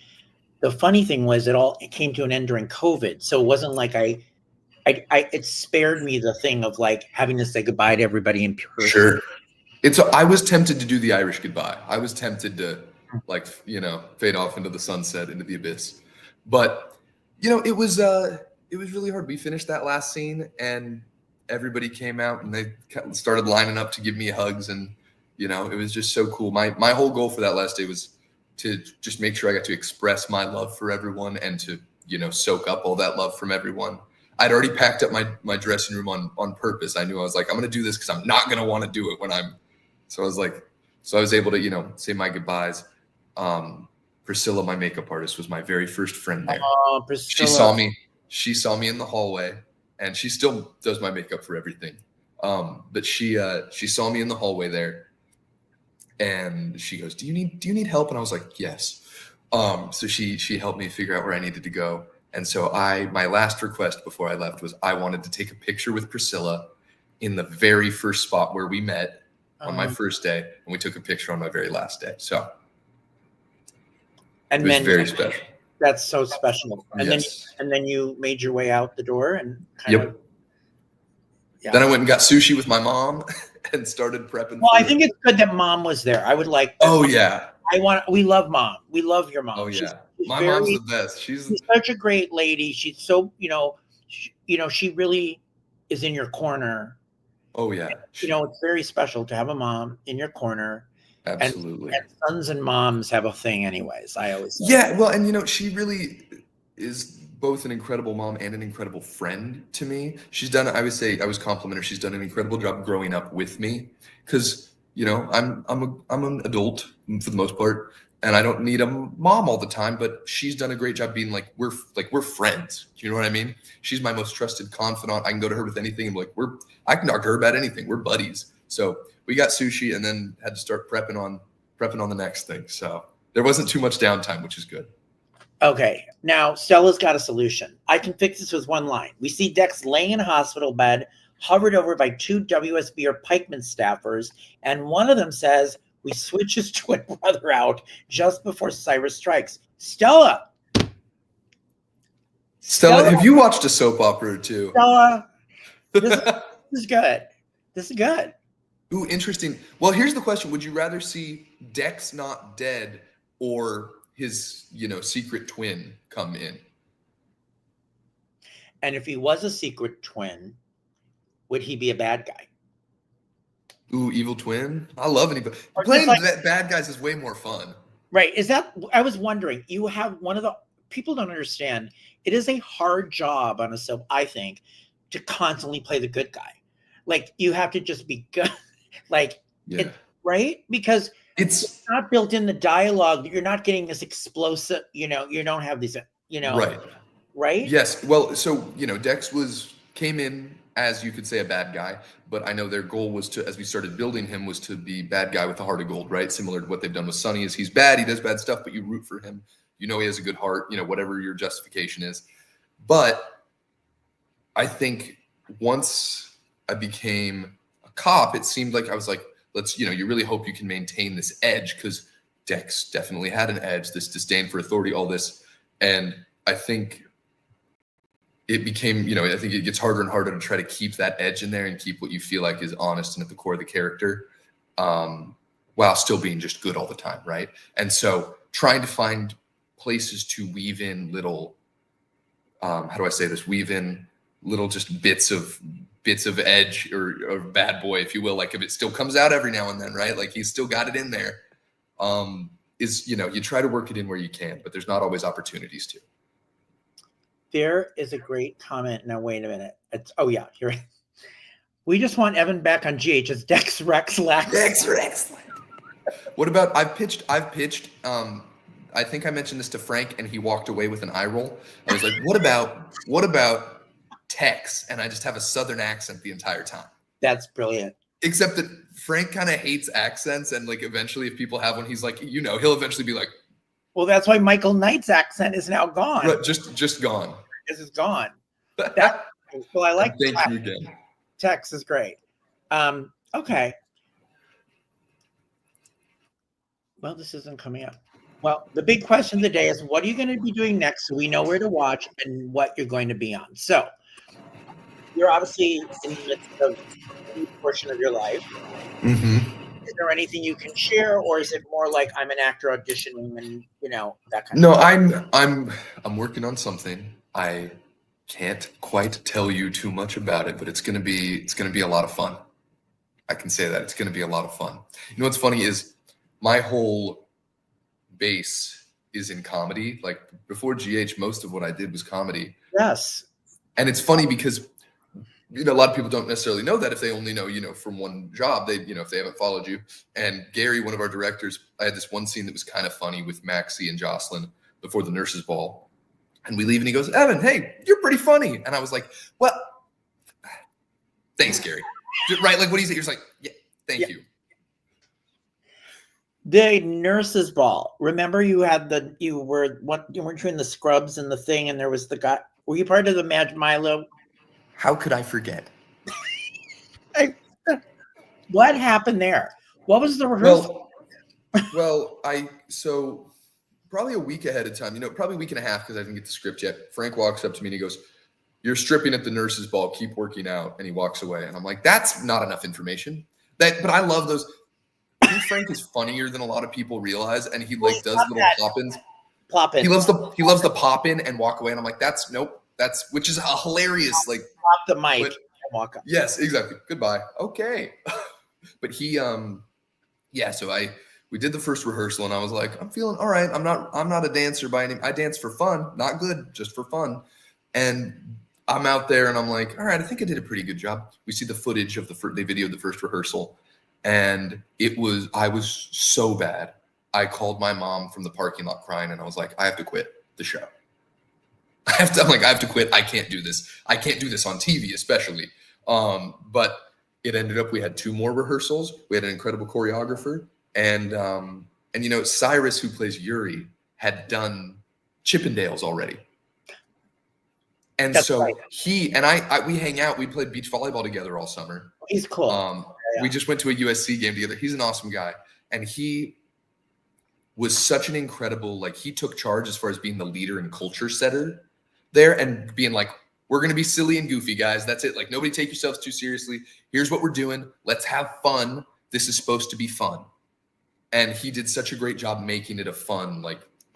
The funny thing was it came to an end during COVID. So it wasn't like it spared me the thing of like having to say goodbye to everybody in person. Sure. I was tempted to do the Irish goodbye. I was tempted to fade off into the sunset, into the abyss. But it was really hard. We finished that last scene and everybody came out and they started lining up to give me hugs. And, it was just so cool. My whole goal for that last day was to just make sure I got to express my love for everyone and to, soak up all that love from everyone. I'd already packed up my dressing room on purpose. I knew I was like, I'm going to do this because I'm not going to want to do it so I was able to, say my goodbyes. Priscilla, my makeup artist, was my very first friend there. Oh, Priscilla. She saw me in the hallway and she still does my makeup for everything. But she saw me in the hallway there and she goes, do you need help? And I was like, yes. So she helped me figure out where I needed to go. And so my last request before I left was I wanted to take a picture with Priscilla in the very first spot where we met on my first day. And we took a picture on my very last day. So it was very special. That's so special. And yes. then you made your way out the door and kind of. Yeah. Then I went and got sushi with my mom and started prepping. Well, I think it's good that mom was there. I would like. Oh yeah. We love mom. We love your mom. Oh yeah. My mom's the best. She's such a great lady. She's so, she really is in your corner. Oh yeah. It's very special to have a mom in your corner. Absolutely. And sons and moms have a thing anyways. I always say. Yeah, well, and she really is both an incredible mom and an incredible friend to me. She's done, I would say, I was compliment her. She's done an incredible job growing up with me because, I'm an adult for the most part and I don't need a mom all the time, but she's done a great job being we're friends. Do you know what I mean? She's my most trusted confidant. I can go to her with anything. I can talk to her about anything. We're buddies. So we got sushi and then had to start prepping on the next thing. So there wasn't too much downtime, which is good. Okay. Now Stella's got a solution. I can fix this with one line. We see Dex laying in a hospital bed, hovered over by 2 WSB or pikeman staffers. And one of them says, we switch his twin brother out just before Cyrus strikes. Stella, have you watched a soap opera or two? Stella, this is good. This is good. Ooh, interesting. Well, here's the question. Would you rather see Dex not dead or his, secret twin come in? And if he was a secret twin, would he be a bad guy? Ooh, evil twin? I love anybody. Playing bad guys is way more fun. Right. I was wondering, you have one of the, people don't understand, it is a hard job on a soap, I think, to constantly play the good guy. You have to just be good. Right? Because it's not built in the dialogue. You're not getting this explosive, you don't have these, Right. Right? Yes. Well, so, Dex came in as you could say a bad guy, but I know their goal was to, as we started building him, was to be bad guy with a heart of gold, right? Similar to what they've done with Sonny is he's bad, he does bad stuff, but you root for him. He has a good heart, whatever your justification is. But I think once I became a cop, it seemed like I was like, let's, you really hope you can maintain this edge because Dex definitely had an edge, this disdain for authority, all this. And I think it became, I think it gets harder and harder to try to keep that edge in there and keep what you feel like is honest and at the core of the character, while still being just good all the time, right? And so trying to find places to weave in little, how do I say this? Weave in little just bits of edge or bad boy, if you will. If it still comes out every now and then, right? He's still got it in there. You try to work it in where you can, but there's not always opportunities to. There is a great comment. Now, wait a minute. Oh, yeah, here. We just want Evan back on GH as Dex Rex Lax. Dex Rex. What about, I've pitched, I think I mentioned this to Frank and he walked away with an eye roll. I was like, what about Tex? And I just have a Southern accent the entire time. That's brilliant. Except that Frank kind of hates accents. And like, eventually if people have one, he's like, he'll eventually be like, well, that's why Michael Knight's accent is now gone. Right, just gone. This is gone. Well, I like Thank you again. Tex is great. Okay. Well, this isn't coming up. Well, the big question of the day is, what are you going to be doing next so we know where to watch and what you're going to be on? So you're obviously in the midst of a portion of your life. Mm-hmm. Is there anything you can share, or is it more like I'm an actor auditioning and that kind of thing? No, I'm working on something. I can't quite tell you too much about it, but it's gonna be a lot of fun. I can say that it's gonna be a lot of fun. You know what's funny is my whole base is in comedy. Like before GH, most of what I did was comedy. Yes. And it's funny because a lot of people don't necessarily know that if they only know, from one job, they, if they haven't followed you. And Gary, one of our directors, I had this one scene that was kind of funny with Maxie and Jocelyn before the nurses' ball. And we leave and he goes, Evan, hey, you're pretty funny. And I was like, well, thanks, Gary. Right? Like what do you say? You're just like, yeah, thank you. The nurses' ball. Remember you weren't you in the scrubs and the thing, and there was the guy. Were you part of the Mad Milo? How could I forget? What happened there? What was the rehearsal? So probably a week ahead of time, probably a week and a half because I didn't get the script yet. Frank walks up to me and he goes, you're stripping at the nurse's ball. Keep working out. And he walks away. And I'm like, that's not enough information. But I love those. I think Frank is funnier than a lot of people realize. And he does little pop-ins. Plop in. He loves the pop in and walk away. And I'm like, which is a hilarious, like, pop the mic and walk up. Yes, exactly. Goodbye. Okay. But he, so we did the first rehearsal and I was like, I'm feeling all right. I'm not a dancer by any, I dance for fun, not good, just for fun. And I'm out there and I'm like, all right, I think I did a pretty good job. We see the footage of they videoed the first rehearsal and I was so bad. I called my mom from the parking lot crying and I was like, I have to quit the show. I have to quit. I can't do this. I can't do this on TV, especially. But it ended up, we had 2 more rehearsals. We had an incredible choreographer. And Cyrus, who plays Yuri, had done Chippendales already. And that's so right. He and we hang out. We played beach volleyball together all summer. He's cool. Yeah. We just went to a USC game together. He's an awesome guy. And he was such an incredible, he took charge as far as being the leader and culture setter there and being like, we're going to be silly and goofy, guys. That's it. Like, nobody take yourselves too seriously. Here's what we're doing. Let's have fun. This is supposed to be fun. And he did such a great job making it a fun,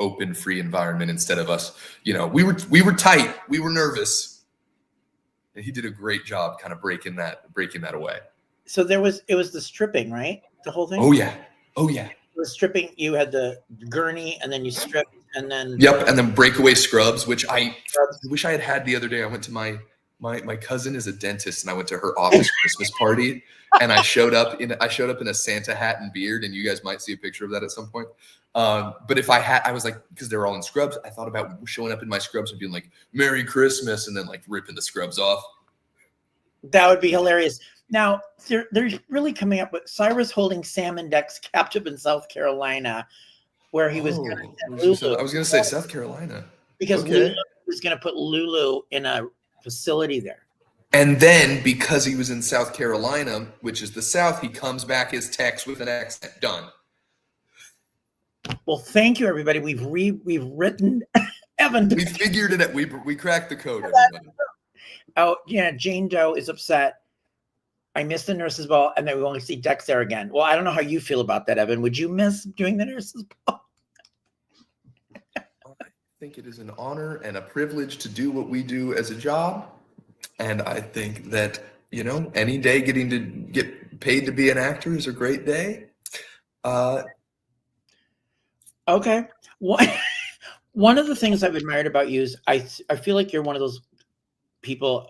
open, free environment instead of us, we were tight. We were nervous. And he did a great job kind of breaking that away. So it was the stripping, right? The whole thing? Oh, yeah. It was stripping. You had the gurney and then you stripped and then. Yep. And then breakaway scrubs, which I wish I had the other day. I went to my cousin is a dentist and I went to her office Christmas party and I showed up in a Santa hat and beard. And you guys might see a picture of that at some point. But if I was like, because they're all in scrubs, I thought about showing up in my scrubs and being like, Merry Christmas. And then ripping the scrubs off. That would be hilarious. Now, they're really coming up with Cyrus holding Sam and Dex captive in South Carolina, where he was going to Lulu. I was going to say South Carolina. Because Lulu was going to put Lulu in a facility there. And then because he was in South Carolina, which is the South, he comes back as Tex with an accent. Done. Well, thank you, everybody. We've written Evan. We figured it out. We cracked the code, everybody. Oh, yeah. Jane Doe is upset. I missed the nurse's ball, and then we only see Dex there again. Well, I don't know how you feel about that, Evan. Would you miss doing the nurse's ball? I think it is an honor and a privilege to do what we do as a job. And I think that, any day getting to get paid to be an actor is a great day. Okay. One of the things I've admired about you is I feel like you're one of those people,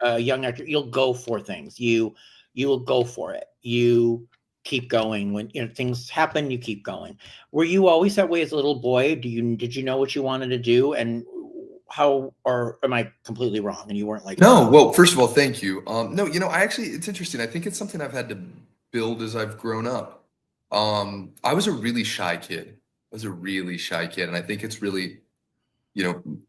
a young actor. You'll go for things. You will go for it. You keep going when things happen. You keep going. Were you always that way as a little boy? Did you know what you wanted to do, and how, or am I completely wrong? And you weren't like No, well, first of all, thank you. No, I actually, it's interesting. I think it's something I've had to build as I've grown up. I was a really shy kid. I was a really shy kid, and I think it's really,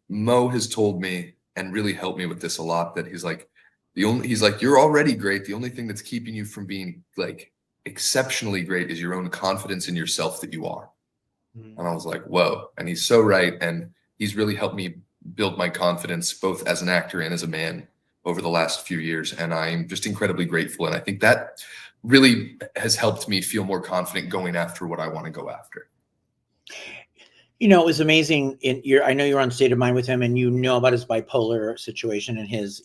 Mo has told me and really helped me with this a lot, that he's like, you're already great. The only thing that's keeping you from being like exceptionally great is your own confidence in yourself that you are. And I was like, whoa. And he's so right. And he's really helped me build my confidence both as an actor and as a man over the last few years. And I'm just incredibly grateful. And I think that really has helped me feel more confident going after what I want to go after. It was amazing. I know you're on State of Mind with him, and you know about his bipolar situation and his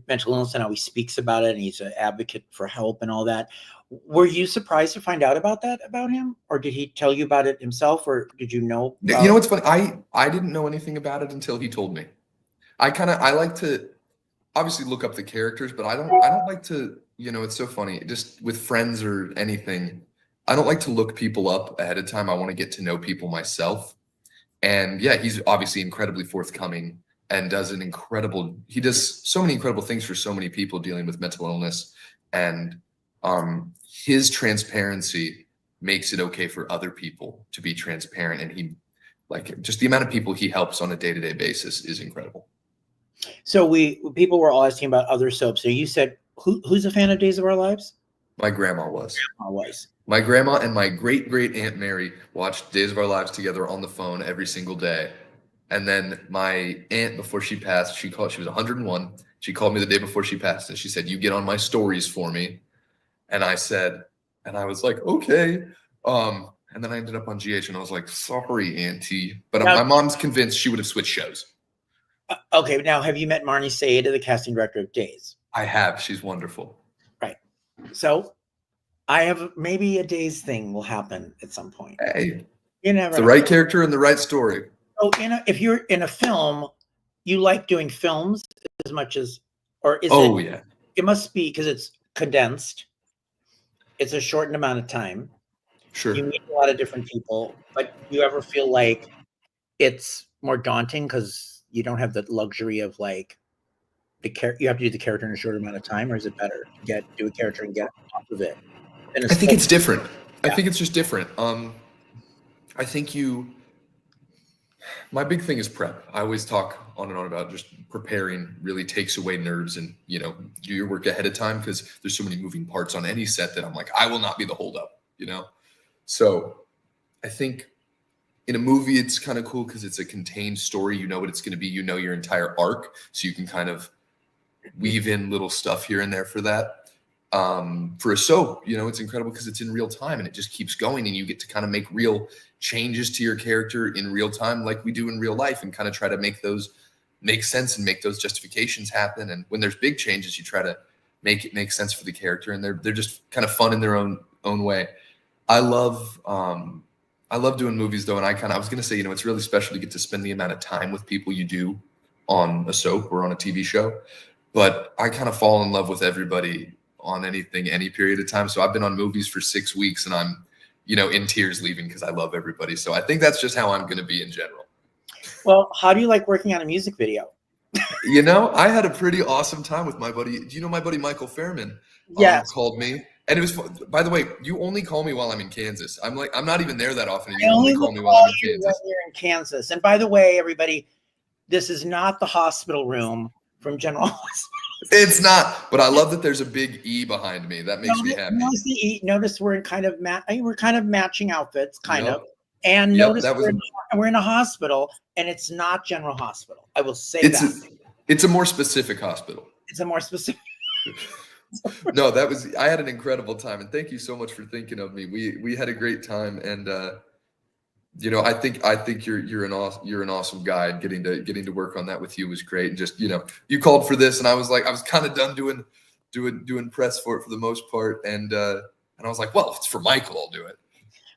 mental illness and how he speaks about it, and he's an advocate for help and all that. Were you surprised to find out about that about him, or did he tell you about it himself, or did you know? It's funny. I didn't know anything about it until he told me. I like to obviously look up the characters, but I don't like to, it's so funny, just with friends or anything. I don't like to look people up ahead of time. I want to get to know people myself. And yeah, he's obviously incredibly forthcoming and he does so many incredible things for so many people dealing with mental illness. And his transparency makes it okay for other people to be transparent. And just the amount of people he helps on a day-to-day basis is incredible. So people were all asking about other soaps. So you said, who's a fan of Days of Our Lives? My grandma was. My grandma and my great Aunt Mary watched Days of Our Lives together on the phone every single day. And then my aunt, before she passed, she was 101. She called me the day before she passed, and she said, "You get on my stories for me." And I was like, okay. And then I ended up on GH, and I was like, sorry, Auntie. But my mom's convinced she would have switched shows. Okay, now have you met Marnie Saida, the casting director of Days? I have. She's wonderful. Right. So I have maybe a Days thing will happen at some point. Hey, you never the know. Right character and the right story. So if you're in a film, you like doing films as much as, or is it? Yeah. It must be because it's condensed. It's a shortened amount of time. Sure. You meet a lot of different people, but do you ever feel like it's more daunting because you don't have the luxury of like you have to do the character in a short amount of time, or is it better to do a character and get off of it? I think it's different. Yeah. I think it's just different. I think my big thing is prep. I always talk on and on about just preparing really takes away nerves and, do your work ahead of time, because there's so many moving parts on any set that I'm like, I will not be the holdup, So I think in a movie, it's kind of cool because it's a contained story. You know what it's going to be. You know your entire arc. So you can kind of weave in little stuff here and there for that. For a soap, it's incredible because it's in real time and it just keeps going, and you get to kind of make real changes to your character in real time like we do in real life, and kind of try to make those make sense and make those justifications happen. And when there's big changes, you try to make it make sense for the character, and they're just kind of fun in their own way. I love doing movies though, and I was gonna say, it's really special to get to spend the amount of time with people you do on a soap or on a TV show. But I kind of fall in love with everybody on anything, any period of time. So I've been on movies for 6 weeks, and I'm, in tears leaving because I love everybody. So I think that's just how I'm going to be in general. Well, how do you like working on a music video? I had a pretty awesome time with my buddy. Do you know my buddy Michael Fairman? Yes. Called me. And it was, by the way, you only call me while I'm in Kansas. I'm not even there that often. You only call me while I'm in Kansas. When you're in Kansas. And by the way, everybody, this is not the hospital room from General Hospital. It's not, but I love that there's a big E behind me. That makes me happy. Notice the E. Notice we're in kind of matching outfits, kind of. And notice we're in a hospital, and it's not General Hospital. I will say it's a more specific hospital. It's a more specific. No, I had an incredible time, and thank you so much for thinking of me. We had a great time, and I think you're an awesome guy. And getting to work on that with you was great. And just you called for this, and I was kind of done doing press for it for the most part, and I was like, well, if it's for Michael, I'll do it.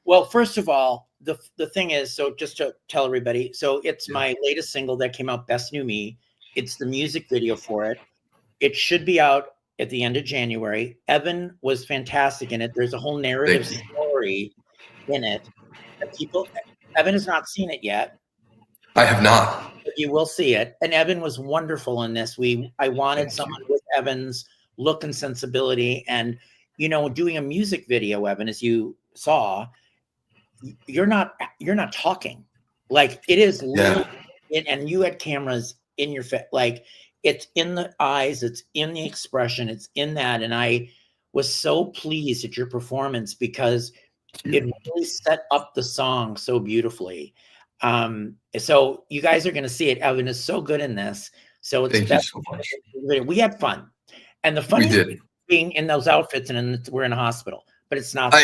Well, first of all, the thing is, so just to tell everybody, so it's Yeah. my latest single that came out, Best New Me. It's the music video for it. It should be out at the end of January. Evan was fantastic in it. There's a whole narrative Thank you. story in it that people, Evan has not seen it yet, I have not. but you will see it. And Evan was wonderful in this. I wanted Thank someone you. with Evan's look and sensibility. And, you know, doing a music video, Evan, as you saw, you're not talking. Like, it is literally, Yeah. and you had cameras in your face, like, it's in the eyes, it's in the expression, it's in that. And I was so pleased at your performance because Thank it you. really set up the song so beautifully. So you guys are going to see it. Evan is so good in this. So it's Thank you best. so much. We had fun, and the We funniest thing did. is being in those outfits and we're in a hospital, but it's not.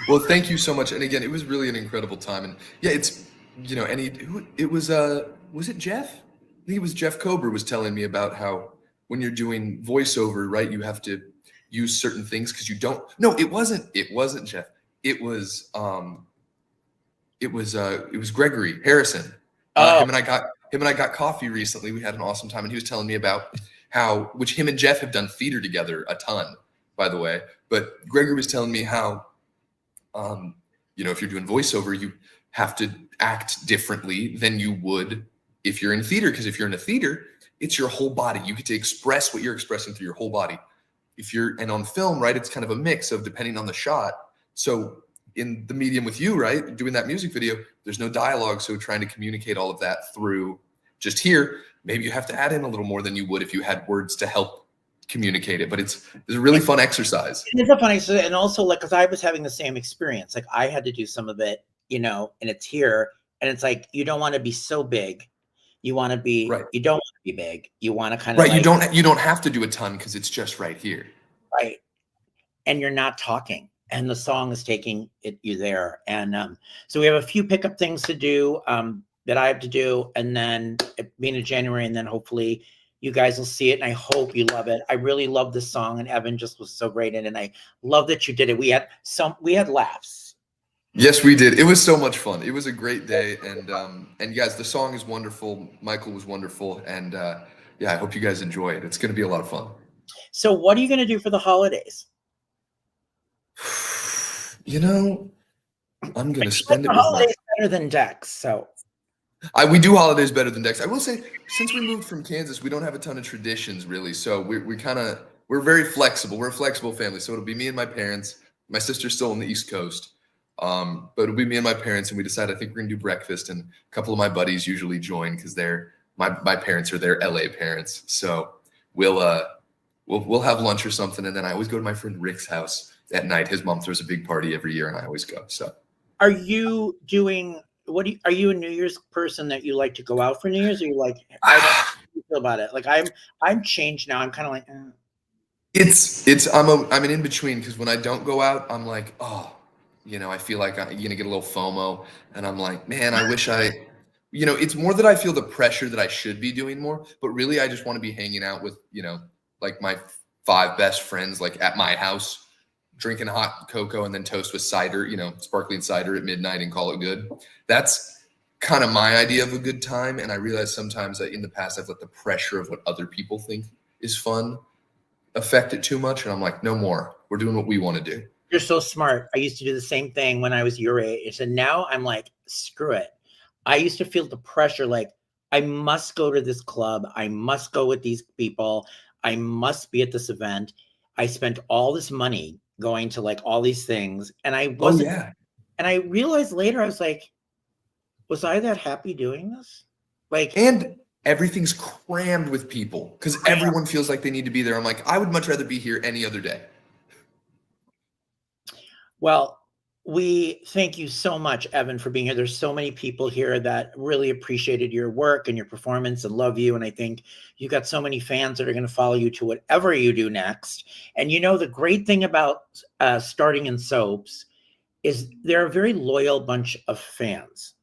Well, thank you so much. And again, it was really an incredible time. And yeah, it's, you know, it was it Jeff? I think it was Jeff Kober was telling me about how when you're doing voiceover, right, you have to use certain things because you don't. No, it wasn't Jeff. It was Gregory Harrison. Oh, Him and I got coffee recently. We had an awesome time, and he was telling me about how, which him and Jeff have done theater together a ton, by the way. But Gregory was telling me how, you know, if you're doing voiceover, you have to act differently than you would if you're in theater. Because if you're in a theater, it's your whole body. You get to express what you're expressing through your whole body. And on film, right, it's kind of a mix of depending on the shot. So in the medium with you, right, doing that music video, there's no dialogue. So trying to communicate all of that through just here, maybe you have to add in a little more than you would if you had words to help communicate it. But it's a really fun exercise. it's a funny, and also, like, because I was having the same experience. Like, I had to do some of it, you know, and it's here, and it's like, you don't want to be so big. You want to be, Right. you don't want to be big. You want to kind of Right. like, You don't have to do a ton because it's just right here. right, and you're not talking, and the song is taking you there. And so we have a few pickup things to do that I have to do, and then it being in January, and then hopefully you guys will see it, and I hope you love it. I really love this song, and Evan just was so great in it, and I love that you did it. We had laughs. Yes, we did. It was so much fun. It was a great day, and guys, the song is wonderful. Michael was wonderful, and yeah, I hope you guys enjoy it. It's going to be a lot of fun. So what are you going to do for the holidays? You know, I'm going to spend it with holidays better than Dex. So we do holidays better than Dex. I will say, since we moved from Kansas, we don't have a ton of traditions really. So we're very flexible. We're a flexible family. So it'll be me and my parents. My sister's still on the East Coast. But it'll be me and my parents, and we decided I think we're gonna do breakfast, and a couple of my buddies usually join because my parents are their LA parents. So we'll have lunch or something, and then I always go to my friend Rick's house at night. His mom throws a big party every year, and I always go. So are you doing are you a New Year's person that you like to go out for New Year's, or you like, how do you feel about it? Like, I'm changed now. I'm kind of like, I'm an in between because when I don't go out, I'm like, oh, you know, I feel like I'm gonna get a little FOMO, and I'm like, man, I wish you know, it's more that I feel the pressure that I should be doing more, but really I just want to be hanging out with, you know, like my 5 best friends, like at my house, drinking hot cocoa and then toast with cider, you know, sparkling cider at midnight, and call it good. That's kind of my idea of a good time. And I realize sometimes that in the past I've let the pressure of what other people think is fun affect it too much, and I'm like, no more. We're doing what we want to do. you're so smart. I used to do the same thing when I was your age, and now I'm like, screw it. I used to feel the pressure, like, I must go to this club. I must go with these people. I must be at this event. I spent all this money going to, like, all these things, and I wasn't. Oh yeah. And I realized later, I was like, was I that happy doing this? Like, And everything's crammed with people because everyone feels like they need to be there. I'm like, I would much rather be here any other day. well, we thank you so much, Evan, for being here. There's so many people here that really appreciated your work and your performance and love you. And I think you got so many fans that are going to follow you to whatever you do next. And you know, the great thing about starting in soaps is they're a very loyal bunch of fans.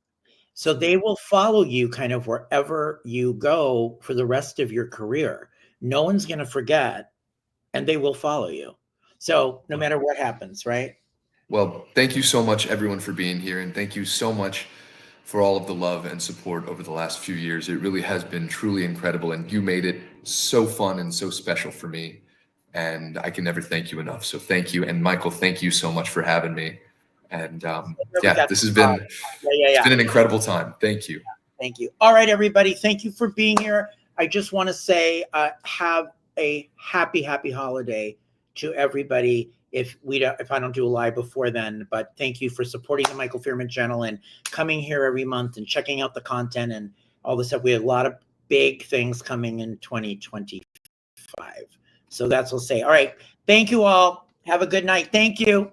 So they will follow you kind of wherever you go for the rest of your career. No one's going to forget, and they will follow you. So no matter what happens, right? Well, thank you so much, everyone, for being here, and thank you so much for all of the love and support over the last few years. It really has been truly incredible, and you made it so fun and so special for me, and I can never thank you enough. So thank you, and Michael, thank you so much for having me. And yeah, this has been it's been an incredible time. Thank you. Thank you. All right, everybody. Thank you for being here. I just want to say have a happy holiday to everybody. If I don't do a live before then, but thank you for supporting the Michael Fairman channel and coming here every month and checking out the content and all this stuff. We have a lot of big things coming in 2025. So that's what I'll say. All right. Thank you all. Have a good night. Thank you.